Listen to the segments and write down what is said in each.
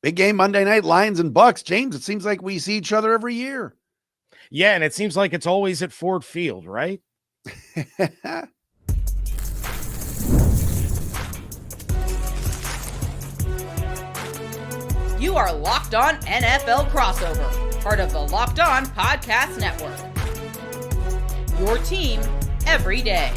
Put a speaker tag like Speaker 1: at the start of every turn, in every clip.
Speaker 1: Big game Monday night, Lions and Bucs. James, it seems like we see each other every year.
Speaker 2: Yeah, and it seems like it's always at Ford Field, right?
Speaker 3: You are Locked On NFL Crossover, part of the Locked On Podcast Network. Your team every day.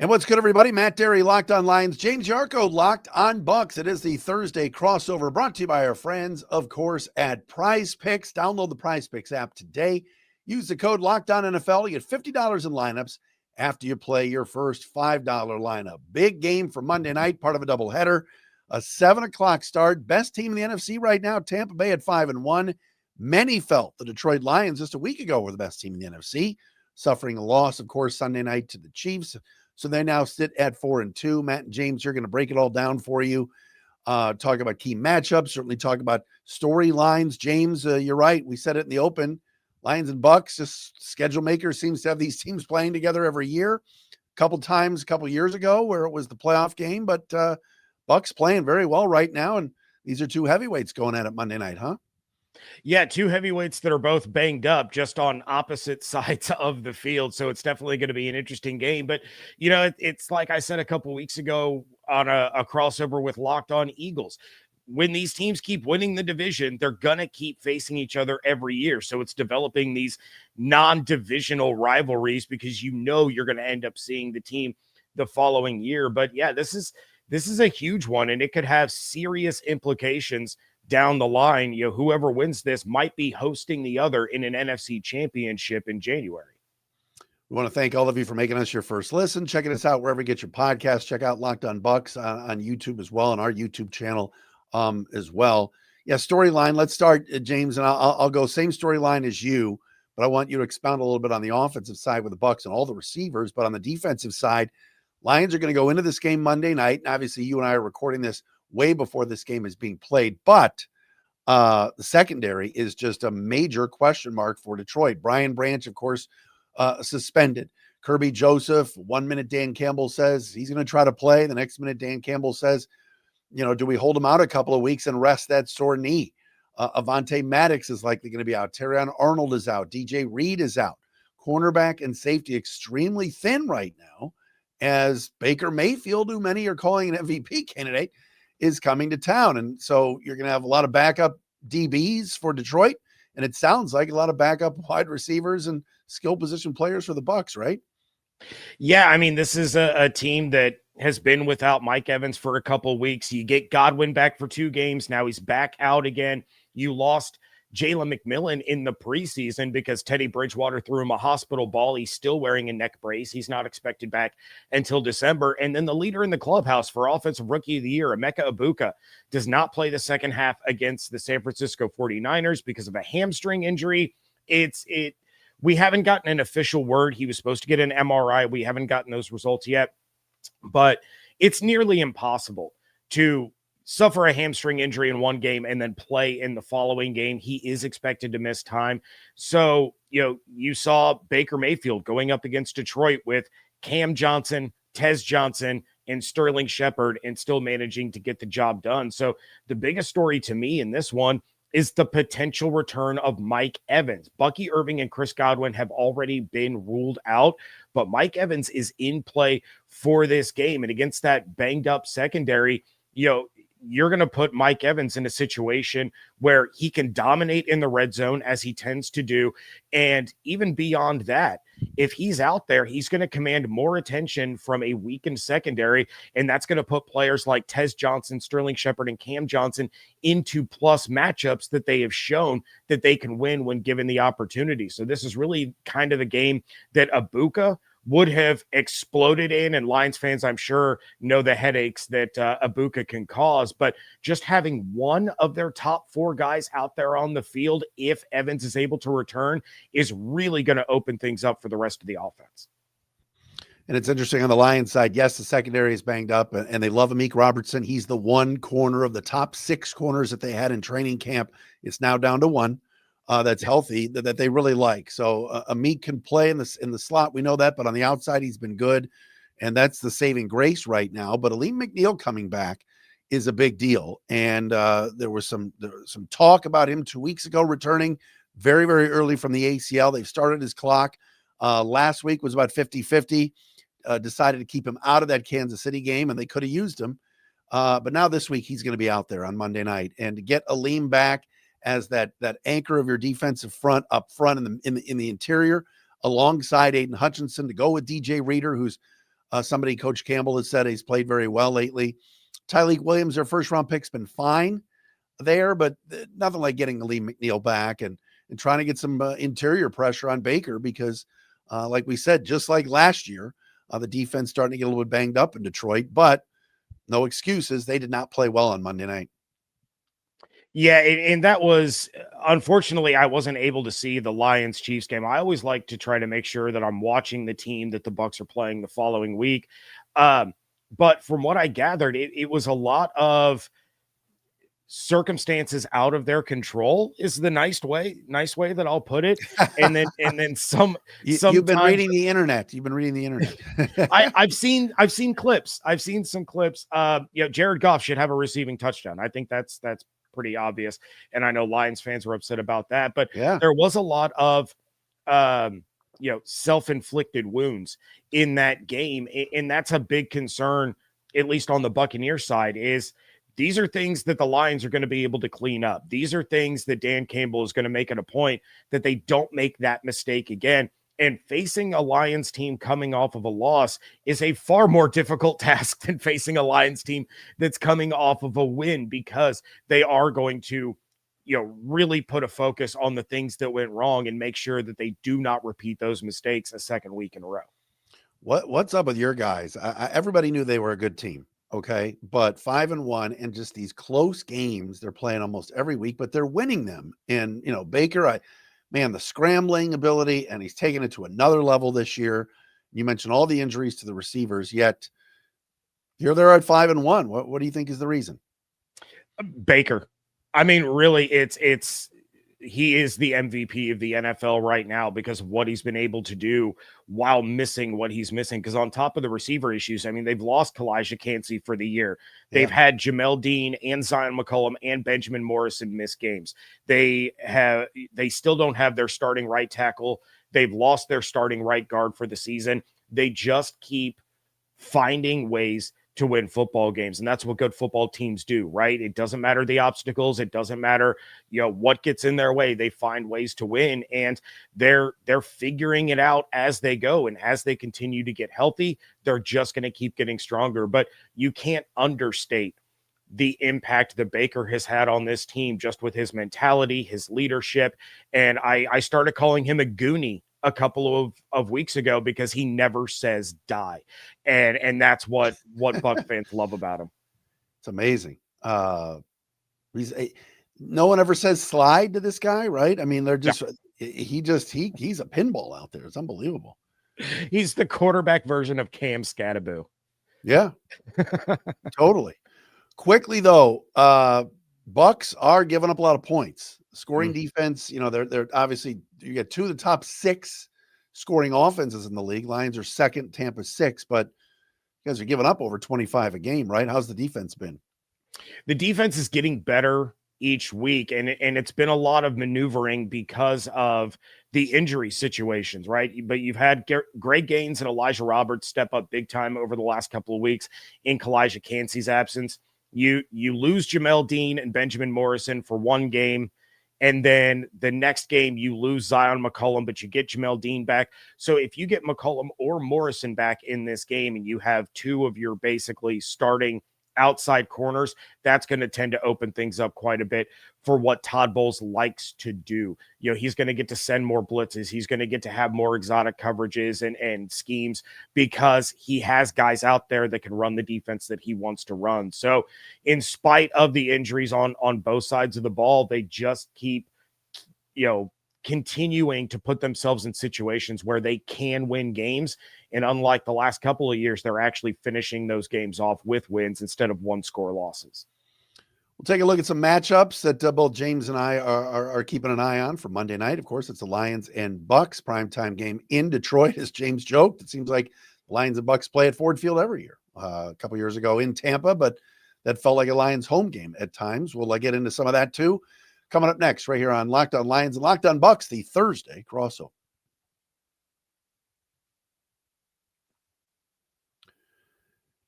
Speaker 1: And what's good, everybody? Matt Derry, Locked On Lions. James Yarcho, Locked On Bucs. It is the Thursday crossover brought to you by our friends, of course, at Prize Picks. Download the Prize Picks app today. Use the code Locked On NFL to get $50 in lineups after you play your first $5 lineup. Big game for Monday night, part of a doubleheader. A 7 o'clock start. Best team in the NFC right now, Tampa Bay at 5-1. Many felt the Detroit Lions just a week ago were the best team in the NFC, suffering a loss, of course, Sunday night to the Chiefs. So they now sit at 4-2. Matt and James are going to break it all down for you. Talk about key matchups, certainly talk about storylines. James, you're right. We said it in the open. Lions and Bucs, just schedule maker, seems to have these teams playing together every year. A couple times, a couple years ago where it was the playoff game, but Bucs playing very well right now. And these are two heavyweights going at it Monday night, huh?
Speaker 2: Yeah, two heavyweights that are both banged up just on opposite sides of the field. So it's definitely going to be an interesting game. But, you know, it's like I said a couple weeks ago on a crossover with Locked On Eagles. When these teams keep winning the division, they're going to keep facing each other every year. So it's developing these non-divisional rivalries because you know you're going to end up seeing the team the following year. But yeah, this is a huge one, and it could have serious implications down the line. You know, whoever wins this might be hosting the other in an NFC championship in January.
Speaker 1: We want to thank all of you for making us your first listen, checking us out wherever you get your podcast. Check out Locked On Bucs on YouTube as well, on our YouTube channel as well. Yeah, storyline. Let's start, James, and I'll go same storyline as you, but I want you to expound a little bit on the offensive side with the Bucs and all the receivers. But on the defensive side, Lions are going to go into this game Monday night. And obviously, you and I are recording this way before this game is being played, but the secondary is just a major question mark for Detroit. Brian Branch, of course, suspended. Kirby Joseph, 1 minute Dan Campbell says he's going to try to play. The next minute Dan Campbell says, you know, do we hold him out a couple of weeks and rest that sore knee? Avonte Maddox is likely going to be out. Terrion Arnold is out. DJ Reed is out. Cornerback and safety extremely thin right now, as Baker Mayfield, who many are calling an MVP candidate, is coming to town. And so you're going to have a lot of backup DBs for Detroit. And it sounds like a lot of backup wide receivers and skill position players for the Bucs, right?
Speaker 2: Yeah, I mean, this is a team that has been without Mike Evans for a couple of weeks. You get Godwin back for 2 games. Now he's back out again. You lost Jalen McMillan in the preseason because Teddy Bridgewater threw him a hospital ball. He's still wearing a neck brace. He's not expected back until December. And then the leader in the clubhouse for Offensive Rookie of the Year, Emeka Egbuka, does not play the second half against the San Francisco 49ers because of a hamstring injury. We haven't gotten an official word. He was supposed to get an MRI. We haven't gotten those results yet, but it's nearly impossible to suffer a hamstring injury in one game and then play in the following game. He is expected to miss time. So, you know, you saw Baker Mayfield going up against Detroit with Cam Johnson, Tez Johnson, and Sterling Shepard, and still managing to get the job done. So the biggest story to me in this one is the potential return of Mike Evans. Bucky Irving and Chris Godwin have already been ruled out, but Mike Evans is in play for this game. And against that banged up secondary, you know, you're going to put Mike Evans in a situation where he can dominate in the red zone as he tends to do. And even beyond that, if he's out there, he's going to command more attention from a weakened secondary. And that's going to put players like Tez Johnson, Sterling Shepard, and Cam Johnson into plus matchups that they have shown that they can win when given the opportunity. So this is really kind of the game that Egbuka would have exploded in, and Lions fans, I'm sure, know the headaches that Egbuka can cause. But just having one of their top 4 guys out there on the field, if Evans is able to return, is really going to open things up for the rest of the offense.
Speaker 1: And it's interesting on the Lions side. Yes, the secondary is banged up, and they love Amik Robertson. He's the one corner of the top 6 corners that they had in training camp. It's now down to 1. That's healthy, that they really like. So Amik can play in the slot. We know that, but on the outside, he's been good. and that's the saving grace right now. But Aleem McNeil coming back is a big deal. And there was some talk about him 2 weeks ago returning very, very early from the ACL. They've started his clock. Last week was about 50-50. Decided to keep him out of that Kansas City game, and they could have used him. But now this week he's going to be out there on Monday night, and to get Aleem back as that anchor of your defensive front up front in the interior, alongside Aiden Hutchinson, to go with DJ Reader, who's somebody Coach Campbell has said he's played very well lately. Tyleik Williams, their first round pick's been fine there, but nothing like getting Aleem McNeil back and trying to get some interior pressure on Baker, because like we said, just like last year, the defense starting to get a little bit banged up in Detroit, but no excuses. They did not play well on Monday night.
Speaker 2: Yeah, and that was, unfortunately, I wasn't able to see the Lions-Chiefs game. I always like to try to make sure that I'm watching the team that the Bucs are playing the following week. But from what I gathered, it was a lot of circumstances out of their control is the nice way that I'll put it. And then
Speaker 1: you've been reading the internet. You've been reading the internet.
Speaker 2: I've seen clips. I've seen some clips. Jared Goff should have a receiving touchdown. I think that's pretty obvious. And I know Lions fans were upset about that, but there was a lot of self-inflicted wounds in that game. And that's a big concern, at least on the Buccaneers side, is these are things that the Lions are going to be able to clean up. These are things that Dan Campbell is going to make it a point that they don't make that mistake again. And facing a Lions team coming off of a loss is a far more difficult task than facing a Lions team that's coming off of a win, because they are going to, really put a focus on the things that went wrong and make sure that they do not repeat those mistakes a second week in a row.
Speaker 1: What's up with your guys? Everybody knew they were a good team. Okay. But 5-1 and just these close games they're playing almost every week, but they're winning them. And, Baker, the scrambling ability, and he's taken it to another level this year. You mentioned all the injuries to the receivers, yet here they're at 5-1. What do you think is the reason?
Speaker 2: Baker. I mean, really, he is the MVP of the NFL right now because of what he's been able to do while missing what he's missing. Because on top of the receiver issues, I mean, they've lost Kalijah Kancey for the year. They've had Jamel Dean and Zion McCollum and Benjamin Morrison miss games. They still don't have their starting right tackle. They've lost their starting right guard for the season. They just keep finding ways to win football games. And that's what good football teams do, right? It doesn't matter the obstacles. It doesn't matter, what gets in their way. They find ways to win, and they're figuring it out as they go. And as they continue to get healthy, they're just going to keep getting stronger. But you can't understate the impact that Baker has had on this team, just with his mentality, his leadership. And I started calling him a Goonie a couple of weeks ago, because he never says die. And that's what Buck fans love about him.
Speaker 1: It's amazing. No one ever says slide to this guy, right? I mean, they're just, he's a pinball out there. It's unbelievable.
Speaker 2: He's the quarterback version of Cam Scatterbo.
Speaker 1: Yeah, totally. Quickly though, Bucs are giving up a lot of points. Scoring defense, they're obviously, you get two of the top 6 scoring offenses in the league. Lions are second, Tampa 6, but you guys are giving up over 25 a game, right? How's the defense been?
Speaker 2: The defense is getting better each week, and it's been a lot of maneuvering because of the injury situations, right? But you've had Greg Gaines and Elijah Roberts step up big time over the last couple of weeks in Kalijah Kancey's absence. You lose Jamel Dean and Benjamin Morrison for one game, and then the next game you lose Zion McCollum, but you get Jamel Dean back. So if you get McCollum or Morrison back in this game, and you have two of your basically starting outside corners, that's going to tend to open things up quite a bit for what Todd Bowles likes to do. He's going to get to send more blitzes. He's going to get to have more exotic coverages and schemes, because he has guys out there that can run the defense that he wants to run. So in spite of the injuries on both sides of the ball, they just keep, continuing to put themselves in situations where they can win games. And unlike the last couple of years, they're actually finishing those games off with wins instead of one-score losses.
Speaker 1: We'll take a look at some matchups that both James and I are keeping an eye on for Monday night. Of course, it's the Lions and Bucs primetime game in Detroit. As James joked, it seems like Lions and Bucs play at Ford Field every year. A couple years ago in Tampa, but that felt like a Lions home game at times. We'll get into some of that too. Coming up next, right here on Locked On Lions and Locked On Bucs, the Thursday crossover.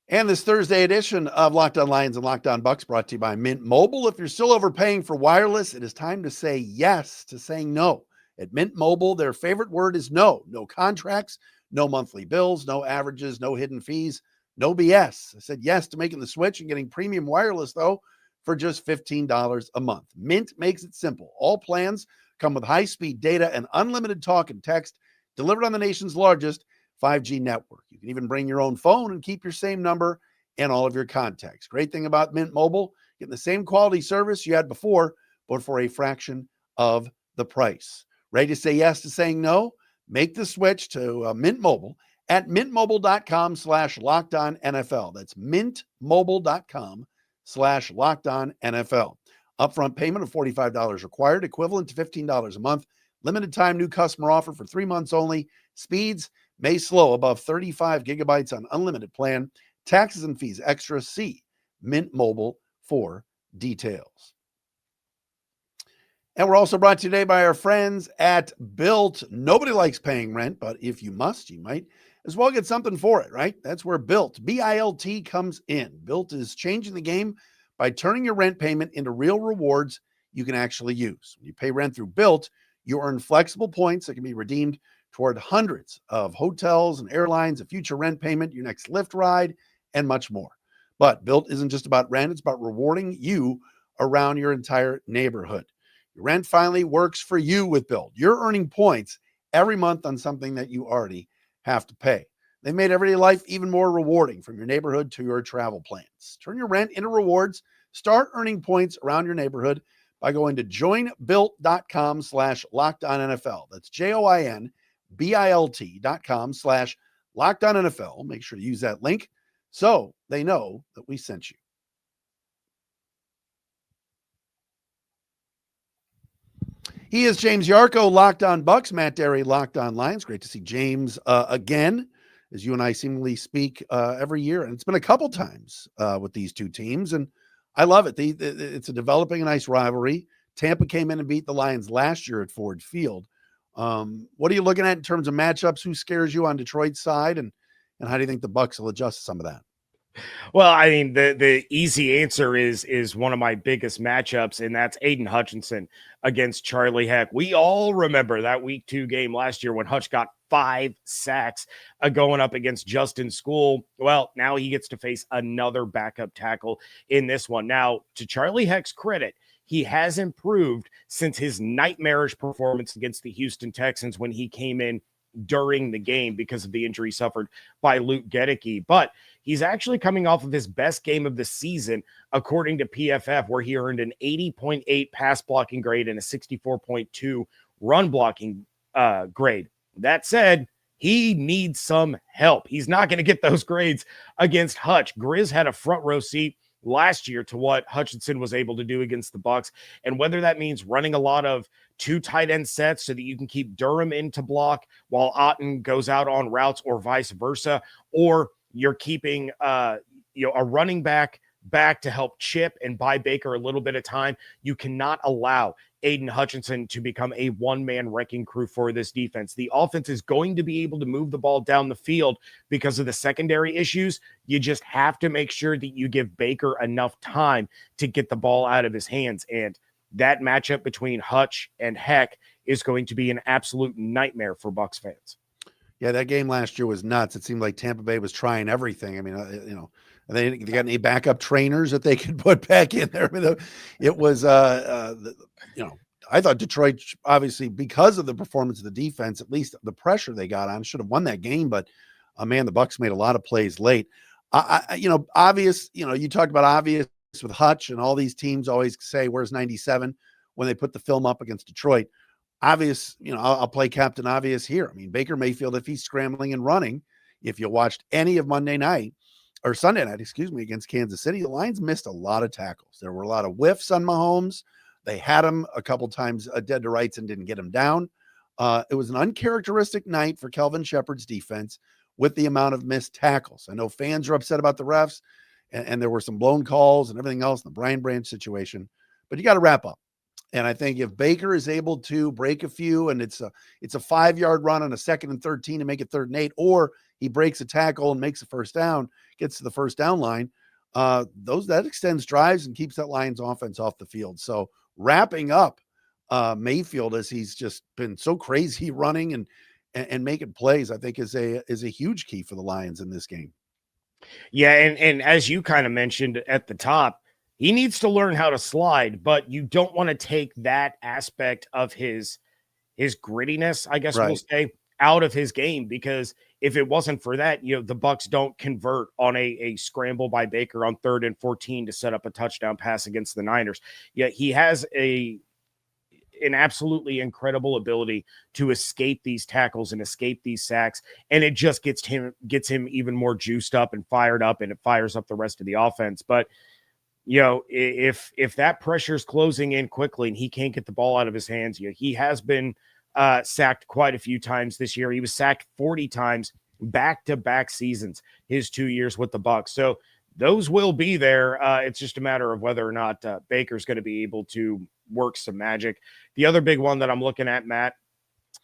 Speaker 1: And this Thursday edition of Locked On Lions and Locked On Bucs brought to you by Mint Mobile. If you're still overpaying for wireless, it is time to say yes to saying no. At Mint Mobile, their favorite word is no. No contracts, no monthly bills, no averages, no hidden fees, no BS. I said yes to making the switch and getting premium wireless, though, for just $15 a month. Mint makes it simple. All plans come with high-speed data and unlimited talk and text delivered on the nation's largest 5G network. You can even bring your own phone and keep your same number and all of your contacts. Great thing about Mint Mobile, getting the same quality service you had before, but for a fraction of the price. Ready to say yes to saying no? Make the switch to Mint Mobile at mintmobile.com/LockedOnNFL. That's mintmobile.com/LockedOnNFL. Upfront payment of $45 required, equivalent to $15 a month. Limited time new customer offer for 3 months only. Speeds may slow above 35 gigabytes on unlimited plan. Taxes and fees extra. See Mint Mobile for details. And we're also brought to you today by our friends at Built. Nobody likes paying rent, but if you must, you might as well get something for it, right? That's where Built, B-I-L-T, comes in. Built is changing the game by turning your rent payment into real rewards you can actually use. When you pay rent through Built, you earn flexible points that can be redeemed toward hundreds of hotels and airlines, a future rent payment, your next Lyft ride, and much more. But Built isn't just about rent, it's about rewarding you around your entire neighborhood. Your rent finally works for you with Built. You're earning points every month on something that you already have to pay. They've made everyday life even more rewarding, from your neighborhood to your travel plans. Turn your rent into rewards. Start earning points around your neighborhood by going to joinbuilt.com/LockedOnNFL. That's joinbilt.com/LockedOnNFL. Make sure to use that link so they know that we sent you. He is James Yarcho, Locked On Bucs, Matt Derry, Locked On Lions. Great to see James again, as you and I seemingly speak every year. And it's been a couple times with these two teams, and I love it. It's a developing a nice rivalry. Tampa came in and beat the Lions last year at Ford Field. What are you looking at in terms of matchups? Who scares you on Detroit's side, and how do you think the Bucs will adjust to some of that?
Speaker 2: Well, I mean, the easy answer is one of my biggest matchups, and that's Aiden Hutchinson against Charlie Heck. We all remember that week 2 game last year when Hutch got 5 sacks going up against Justin School. Well, now he gets to face another backup tackle in this one. Now, to Charlie Heck's credit, he has improved since his nightmarish performance against the Houston Texans when he came in during the game because of the injury suffered by Luke Gedeke. But he's actually coming off of his best game of the season, according to PFF, where he earned an 80.8 pass blocking grade and a 64.2 run blocking grade. That said, he needs some help. He's not going to get those grades against Hutch. Grizz had a front row seat last year to what Hutchinson was able to do against the Bucs, and whether that means running a lot of 2 tight end sets so that you can keep Durham in to block while Otten goes out on routes, or vice versa, or you're keeping a running back to help chip and buy Baker a little bit of time. You cannot allow Aiden Hutchinson to become a one-man wrecking crew for this defense. The offense is going to be able to move the ball down the field because of the secondary issues. You just have to make sure that you give Baker enough time to get the ball out of his hands. And that matchup between Hutch and Heck is going to be an absolute nightmare for Bucs fans.
Speaker 1: Yeah, that game last year was nuts. It seemed like Tampa Bay was trying everything. I mean, they got any backup trainers that they could put back in there. I mean, it was, I thought Detroit, obviously, because of the performance of the defense, at least the pressure they got on, should have won that game. But, man, the Bucs made a lot of plays late. Obvious, you talked about obvious with Hutch, and all these teams always say, where's 97 when they put the film up against Detroit. Obvious, I'll play Captain Obvious here. I mean, Baker Mayfield, if he's scrambling and running, if you watched any of Sunday night, against Kansas City, the Lions missed a lot of tackles. There were a lot of whiffs on Mahomes. They had him a couple times dead to rights and didn't get him down. It was an uncharacteristic night for Kelvin Shepard's defense. with the amount of missed tackles. I know fans are upset about the refs, and there were some blown calls and everything else in the Brian Branch situation, but you got to wrap up. And I think if Baker is able to break a few, and it's a 5-yard run on a 2nd and 13 to make it 3rd and 8, or he breaks a tackle and makes a first down, gets to the first down line, that extends drives and keeps that Lions offense off the field. So wrapping up Mayfield, as he's just been so crazy running and making plays, I think is a huge key for the Lions in this game.
Speaker 2: Yeah, and as you kind of mentioned at the top, he needs to learn how to slide, but you don't want to take that aspect of his grittiness, I guess we'll say, out of his game, because if it wasn't for that, the Bucs don't convert on a scramble by Baker on 3rd and 14 to set up a touchdown pass against the Niners. Yeah, he has an absolutely incredible ability to escape these tackles and escape these sacks, and it just gets him even more juiced up and fired up, and it fires up the rest of the offense. But if that pressure is closing in quickly and he can't get the ball out of his hands, he has been sacked quite a few times this year. He was sacked 40 times back-to-back seasons, his 2 years with the Bucs. So those will be there. It's just a matter of whether or not Baker's going to be able to work some magic. The other big one that I'm looking at, Matt,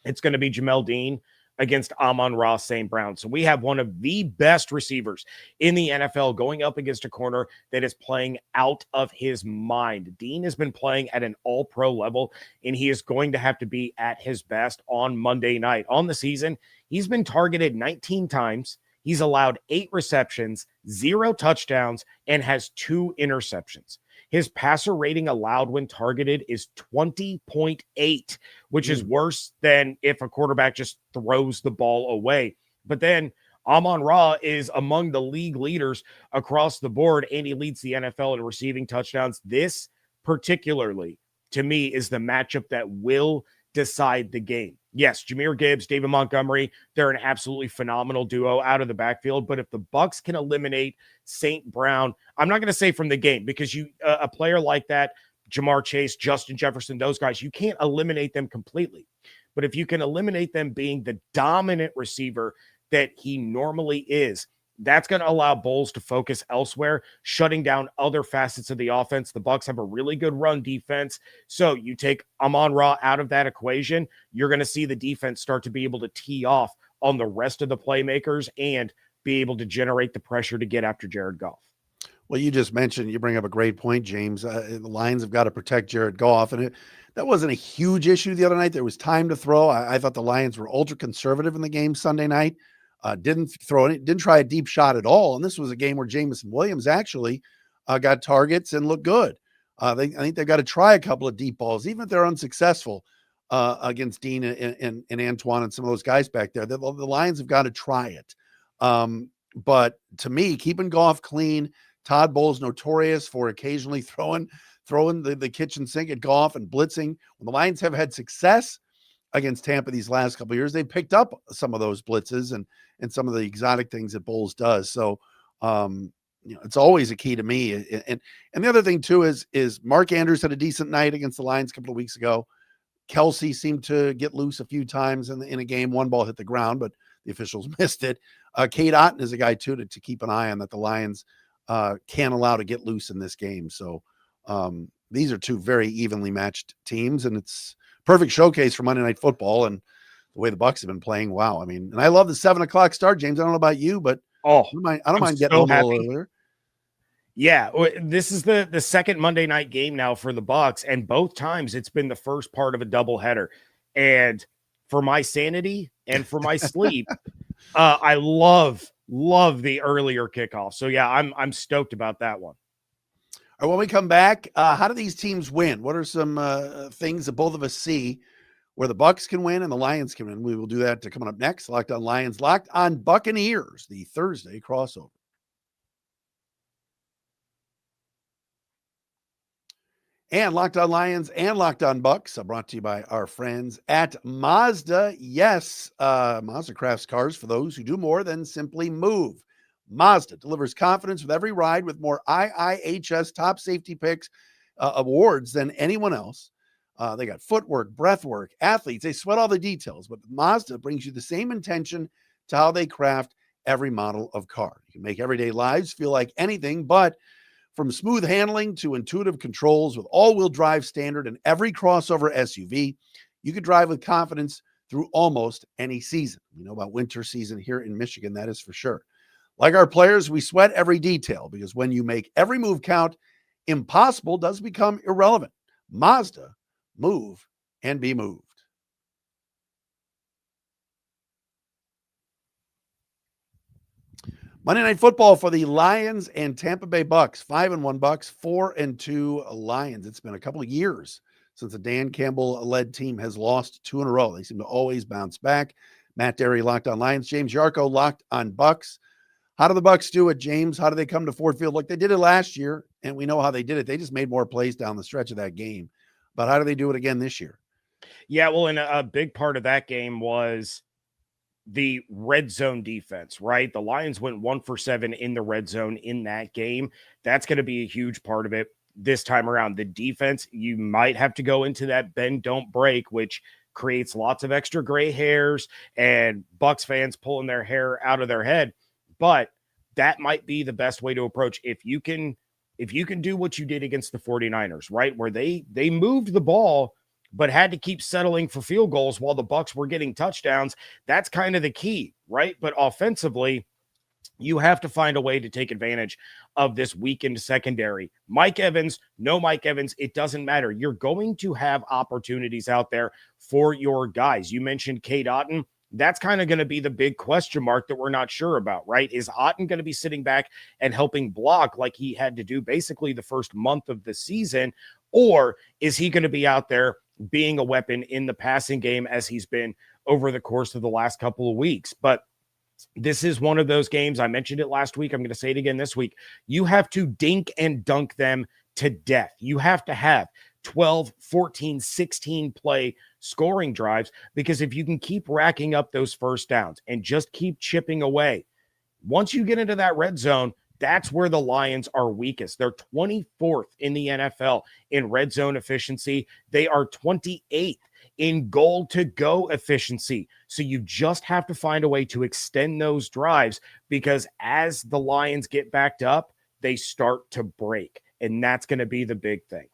Speaker 2: it's going to be Jamel Dean against Amon-Ra St. Brown. So we have one of the best receivers in the NFL going up against a corner that is playing out of his mind. Dean has been playing at an all-pro level, and he is going to have to be at his best on Monday night. On the season, he's been targeted 19 times. He's allowed 8 receptions, 0 touchdowns, and has 2 interceptions. His passer rating allowed when targeted is 20.8, which is worse than if a quarterback just throws the ball away. But then Amon-Ra is among the league leaders across the board, and he leads the NFL in receiving touchdowns. This particularly, to me, is the matchup that will decide the game. Yes, Jahmyr Gibbs, David Montgomery, they're an absolutely phenomenal duo out of the backfield. But if the Bucs can eliminate St. Brown, I'm not going to say from the game, because a player like that, Jamar Chase, Justin Jefferson, those guys, you can't eliminate them completely. But if you can eliminate them being the dominant receiver that he normally is, that's going to allow Bowles to focus elsewhere, shutting down other facets of the offense. The Bucs have a really good run defense. So you take Amon-Ra out of that equation, you're going to see the defense start to be able to tee off on the rest of the playmakers and be able to generate the pressure to get after Jared Goff.
Speaker 1: Well, you just mentioned, you bring up a great point, James. The Lions have got to protect Jared Goff, and that wasn't a huge issue the other night. There was time to throw. I thought the Lions were ultra conservative in the game Sunday night. Didn't try a deep shot at all. And this was a game where Jameson Williams actually got targets and looked good. I think they've got to try a couple of deep balls, even if they're unsuccessful against Dean and Antoine and some of those guys back there. The Lions have got to try it. But to me, keeping Goff clean, Todd Bowles notorious for occasionally throwing the kitchen sink at Goff and blitzing. When the Lions have had success against Tampa these last couple of years, they've picked up some of those blitzes and some of the exotic things that Bowles does. So, it's always a key to me. And the other thing too is Mark Andrews had a decent night against the Lions a couple of weeks ago. Kelsey seemed to get loose a few times in a game. One ball hit the ground, but the officials missed it. Cade Otton is a guy too to keep an eye on, that the Lions can't allow to get loose in this game. So these are two very evenly matched teams, and it's perfect showcase for Monday Night Football and the way the Bucs have been playing. Wow. I mean, and I love the 7:00 start, James. I don't know about you, but I don't mind getting home a little earlier.
Speaker 2: Yeah, this is the second Monday night game now for the Bucs, and both times it's been the first part of a doubleheader. And for my sanity and for my sleep, I love the earlier kickoff. So yeah, I'm stoked about that one.
Speaker 1: All right, when we come back, how do these teams win? What are some things that both of us see where the Bucs can win and the Lions can win? We will do that coming up next. Locked On Lions, Locked On Buccaneers, the Thursday crossover. And Locked On Lions and Locked On Bucs are brought to you by our friends at Mazda. Yes, Mazda crafts cars for those who do more than simply move. Mazda delivers confidence with every ride, with more IIHS top safety picks awards than anyone else. They got footwork, breathwork, athletes. They sweat all the details, but Mazda brings you the same intention to how they craft every model of car. You can make everyday lives feel like anything, but from smooth handling to intuitive controls with all-wheel drive standard and every crossover SUV, you can drive with confidence through almost any season. You know about winter season here in Michigan, that is for sure. Like our players, we sweat every detail because when you make every move count, impossible does become irrelevant. Mazda, move and be moved. Monday Night Football for the Lions and Tampa Bay Bucks. 5-1 Bucks, 4-2 Lions. It's been a couple of years since the Dan Campbell-led team has lost 2 in a row. They seem to always bounce back. Matt Derry, Locked On Lions. James Yarcho, Locked On Bucs. How do the Bucs do it, James? How do they come to Ford Field? Like they did it last year, and we know how they did it. They just made more plays down the stretch of that game. But how do they do it again this year?
Speaker 2: Yeah, well, and a big part of that game was the red zone defense, right? The Lions went 1 for 7 in the red zone in that game. That's going to be a huge part of it this time around. The defense, you might have to go into that bend, don't break, which creates lots of extra gray hairs and Bucs fans pulling their hair out of their head. But that might be the best way to approach. If you can do what you did against the 49ers, right? Where they moved the ball but had to keep settling for field goals while the Bucs were getting touchdowns. That's kind of the key, right? But offensively, you have to find a way to take advantage of this weakened secondary. Mike Evans, no Mike Evans, it doesn't matter. You're going to have opportunities out there for your guys. You mentioned Cade Otton. That's kind of going to be the big question mark that we're not sure about, right? Is Otton going to be sitting back and helping block like he had to do basically the first month of the season? Or is he going to be out there being a weapon in the passing game as he's been over the course of the last couple of weeks? But this is one of those games. I mentioned it last week. I'm going to say it again this week. You have to dink and dunk them to death. You have to have 12, 14, 16 play scoring drives, because if you can keep racking up those first downs and just keep chipping away, once you get into that red zone, that's where the Lions are weakest. They're 24th in the NFL in red zone efficiency. They are 28th in goal to go efficiency. So you just have to find a way to extend those drives, because as the Lions get backed up, they start to break. And that's going to be the big thing.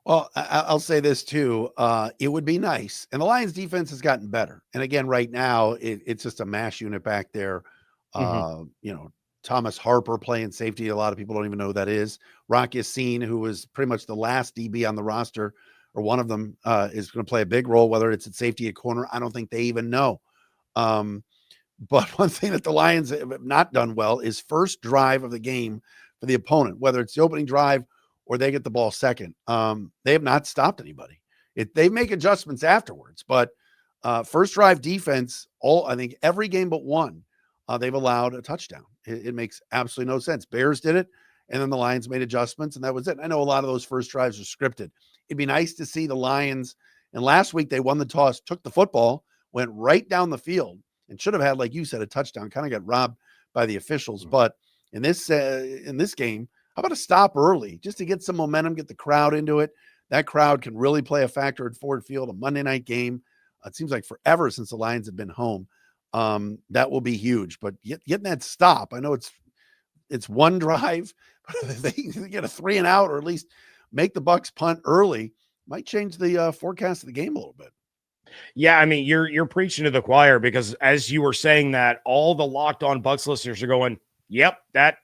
Speaker 1: Well, I'll say this too. It would be nice. And the Lions defense has gotten better. And again, right now, it's just a mash unit back there. Thomas Harper playing safety. A lot of people don't even know who that is. Rock Ya-Sin, who was pretty much the last DB on the roster, or one of them, is going to play a big role, whether it's at safety, at corner. I don't think they even know. But one thing that the Lions have not done well is first drive of the game for the opponent, whether it's the opening drive or they get the ball second. They have not stopped anybody. They make adjustments afterwards, but first drive defense, I think every game but one, they've allowed a touchdown. It makes absolutely no sense. Bears did it, and then the Lions made adjustments, and that was it. I know a lot of those first drives are scripted. It'd be nice to see the Lions, and last week they won the toss, took the football, went right down the field, and should have had, like you said, a touchdown. Kind of got robbed by the officials. But in this game, how about a stop early just to get some momentum, get the crowd into it? That crowd can really play a factor at Ford Field, a Monday night game. It seems like forever since the Lions have been home. That will be huge. But getting that stop, I know it's one drive, but if they get a 3 and out, or at least make the Bucs punt early, might change the forecast of the game a little bit.
Speaker 2: Yeah, I mean, you're preaching to the choir, because as you were saying that, all the Locked On Bucs listeners are going, yep, that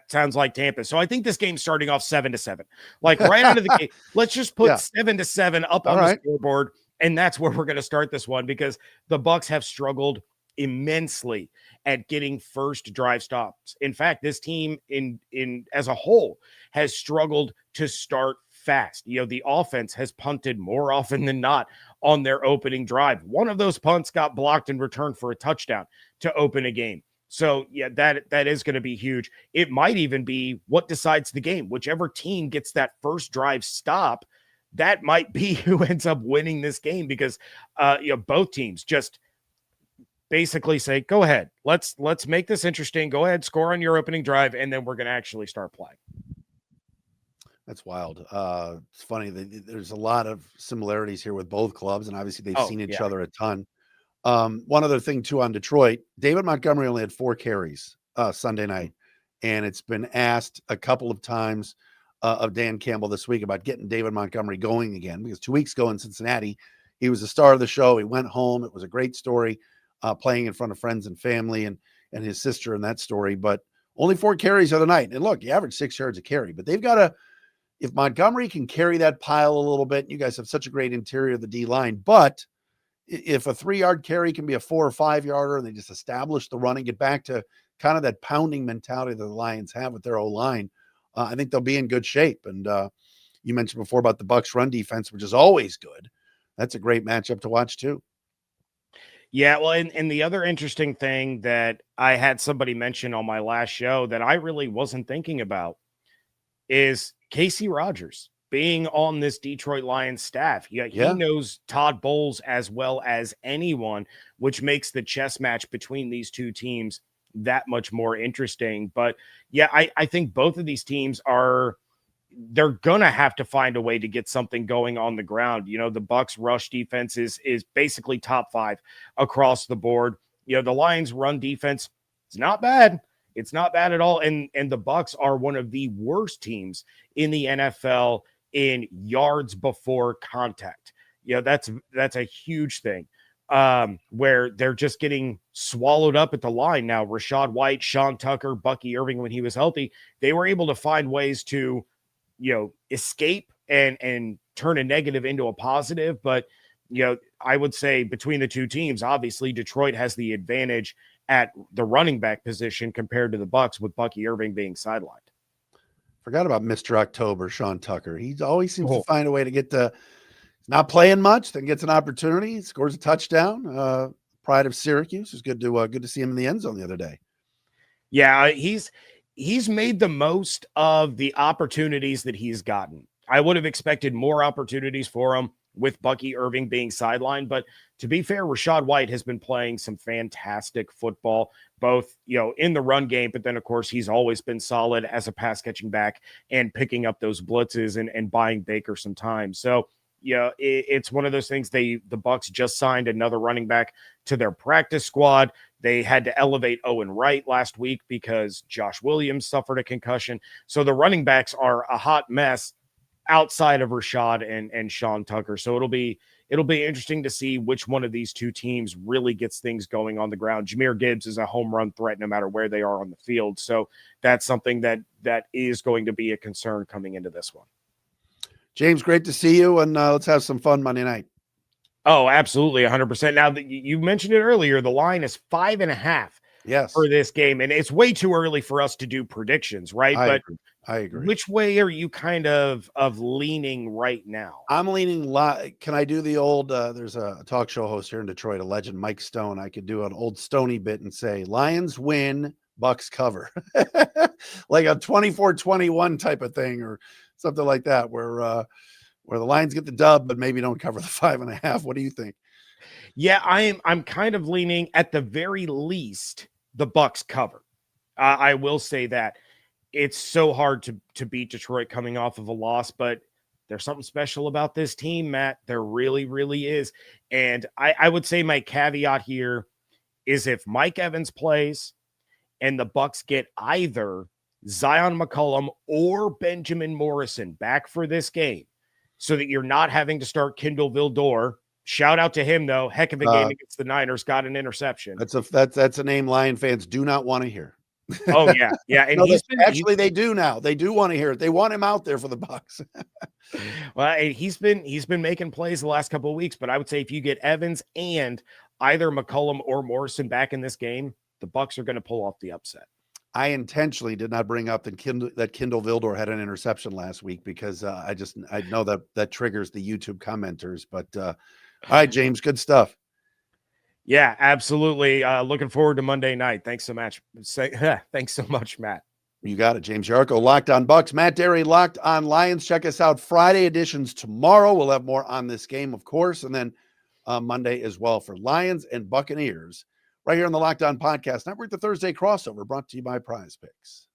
Speaker 2: sounds like Tampa. So I think this game's starting off 7-7. Like right out of the gate, let's just put 7-7 up on the scoreboard, and that's where we're going to start this one, because the Bucs have struggled immensely at getting first drive stops. In fact, this team in as a whole has struggled to start fast. The offense has punted more often than not on their opening drive. One of those punts got blocked and returned for a touchdown to open a game. So yeah, that is going to be huge. It might even be what decides the game. Whichever team gets that first drive stop, that might be who ends up winning this game, because both teams just basically say, go ahead, let's make this interesting. Go ahead, score on your opening drive, and then we're going to actually start playing.
Speaker 1: That's wild. It's funny. There's a lot of similarities here with both clubs, and obviously they've seen each other a ton. One other thing too on Detroit, David Montgomery only had 4 carries Sunday night. And it's been asked a couple of times of Dan Campbell this week about getting David Montgomery going again, because 2 weeks ago in Cincinnati, he was the star of the show. He went home. It was a great story, playing in front of friends and family and his sister in that story, but only 4 carries the other night. And look, he averaged 6 yards a carry, but they've got to, if Montgomery can carry that pile a little bit, you guys have such a great interior of the D line, but if a 3-yard carry can be a 4 or 5 yarder and they just establish the run and get back to kind of that pounding mentality that the Lions have with their O-line, I think they'll be in good shape. And you mentioned before about the Bucs run defense, which is always good. That's a great matchup to watch too.
Speaker 2: Yeah, well, and the other interesting thing that I had somebody mention on my last show that I really wasn't thinking about is Casey Rogers being on this Detroit Lions staff. He knows Todd Bowles as well as anyone, which makes the chess match between these two teams that much more interesting. But yeah, I think both of these teams they're gonna have to find a way to get something going on the ground. You know, the Bucs rush defense is basically top 5 across the board. You know, the Lions run defense, it's not bad. It's not bad at all. And the Bucs are one of the worst teams in the NFL in yards before contact. You know, that's a huge thing. Where they're just getting swallowed up at the line. Now, Rachaad White, Sean Tucker, Bucky Irving, when he was healthy, they were able to find ways to, escape and turn a negative into a positive. But, I would say between the two teams, obviously Detroit has the advantage at the running back position compared to the Bucs, with Bucky Irving being sidelined.
Speaker 1: Forgot about Mr. October, Sean Tucker. He always seems to find a way to get not playing much, then gets an opportunity, scores a touchdown. Pride of Syracuse. It's good to see him in the end zone the other day.
Speaker 2: Yeah, he's made the most of the opportunities that he's gotten. I would have expected more opportunities for him with Bucky Irving being sidelined, but to be fair, Rachaad White has been playing some fantastic football, both, in the run game, but then of course he's always been solid as a pass catching back and picking up those blitzes and buying Baker some time. So it's one of those things. The Bucs just signed another running back to their practice squad. They had to elevate Owen Wright last week because Josh Williams suffered a concussion. So the running backs are a hot mess outside of Rachaad and Sean Tucker. So it'll be interesting to see which one of these two teams really gets things going on the ground. Jahmyr Gibbs is a home run threat no matter where they are on the field. So that's something that is going to be a concern coming into this one.
Speaker 1: James, great to see you, and let's have some fun Monday night.
Speaker 2: Oh, absolutely, 100%. Now, you mentioned it earlier, the line is 5.5 for this game, and it's way too early for us to do predictions, right?
Speaker 1: I agree.
Speaker 2: Which way are you kind of leaning right now?
Speaker 1: I'm leaning can I do the old, there's a talk show host here in Detroit, a legend, Mike Stone. I could do an old Stoney bit and say, Lions win, Bucs cover. Like a 24-21 type of thing, or something like that, where the Lions get the dub, but maybe don't cover the 5.5. What do you think?
Speaker 2: Yeah, I'm kind of leaning, at the very least, the Bucs cover. I will say that it's so hard to beat Detroit coming off of a loss, but there's something special about this team, Matt. There really, really is. And I would say my caveat here is if Mike Evans plays and the Bucs get either Zion McCollum or Benjamin Morrison back for this game, so that you're not having to start Kindle Vildor. Shout out to him, though. Heck of a game against the Niners. Got an interception.
Speaker 1: That's a name Lion fans do not want to hear.
Speaker 2: Oh, yeah. Yeah. And
Speaker 1: they do now. They do want to hear it. They want him out there for the Bucs.
Speaker 2: Well, he's been making plays the last couple of weeks, but I would say if you get Evans and either McCollum or Morrison back in this game, the Bucs are going to pull off the upset.
Speaker 1: I intentionally did not bring up that Kindle Vildor had an interception last week, because I know that triggers the YouTube commenters. But all right, James, good stuff.
Speaker 2: Yeah, absolutely. Looking forward to Monday night. Thanks so much. Thanks so much, Matt.
Speaker 1: You got it. James Yarcho, Locked On Bucs. Matt Derry, Locked On Lions. Check us out. Friday editions tomorrow. We'll have more on this game, of course, and then Monday as well for Lions and Buccaneers, right here on the Locked On Podcast Network, the Thursday crossover, brought to you by Prize Picks.